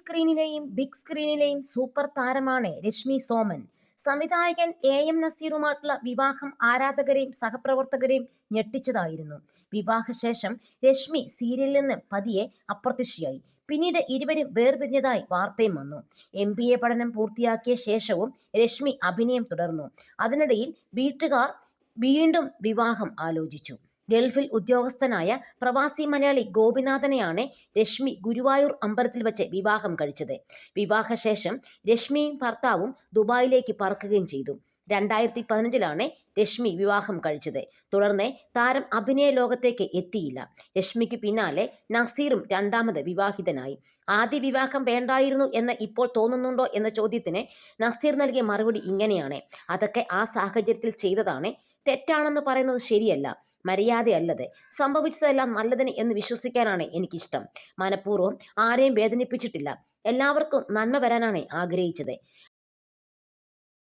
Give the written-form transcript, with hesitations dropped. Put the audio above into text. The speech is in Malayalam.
സ്ക്രീനിലെയും ബിഗ് സ്ക്രീനിലെയും സൂപ്പർ താരമാണ് രശ്മി സോമൻ. സംവിധായകൻ എം നസീറുമായിട്ടുള്ള വിവാഹം ആരാധകരെയും സഹപ്രവർത്തകരെയും ഞെട്ടിച്ചതായിരുന്നു. വിവാഹശേഷം രശ്മി സീരിയലിൽ നിന്ന് പതിയെ അപ്രത്യക്ഷയായി. പിന്നീട് ഇരുവരും വേർപിരിഞ്ഞതായി വാർത്തയും വന്നു. MBA പഠനം പൂർത്തിയാക്കിയ ശേഷവും രശ്മി അഭിനയം തുടർന്നു. അതിനിടയിൽ വീട്ടുകാർ വീണ്ടും വിവാഹം ആലോചിച്ചു. ഗൾഫിൽ ഉദ്യോഗസ്ഥനായ പ്രവാസി മലയാളി ഗോപിനാഥനെയാണ് രശ്മി ഗുരുവായൂർ അമ്പലത്തിൽ വെച്ച് വിവാഹം കഴിച്ചത്. വിവാഹശേഷം രശ്മിയും ഭർത്താവും ദുബായിലേക്ക് പറക്കുകയും ചെയ്തു. 2015 രശ്മി വിവാഹം കഴിച്ചത്. തുടർന്ന് താരം അഭിനയ ലോകത്തേക്ക് എത്തിയില്ല. രശ്മിക്ക് പിന്നാലെ നസീറും രണ്ടാമത് വിവാഹിതനായി. ആദ്യ വിവാഹം വേണ്ടായിരുന്നു എന്ന് ഇപ്പോൾ തോന്നുന്നുണ്ടോ എന്ന ചോദ്യത്തിന് നസീർ നൽകിയ മറുപടി ഇങ്ങനെയാണ്: അതൊക്കെ ആ സാഹചര്യത്തിൽ ചെയ്തതാണ്. തെറ്റാണെന്ന് പറയുന്നത് ശരിയല്ല, മര്യാദയല്ലത്. സംഭവിച്ചതെല്ലാം നല്ലതിന് എന്ന് വിശ്വസിക്കാനാണ് എനിക്കിഷ്ടം. മനഃപൂർവ്വം ആരെയും വേദനിപ്പിച്ചിട്ടില്ല. എല്ലാവർക്കും നന്മ വരാനാണ് ആഗ്രഹിച്ചത്.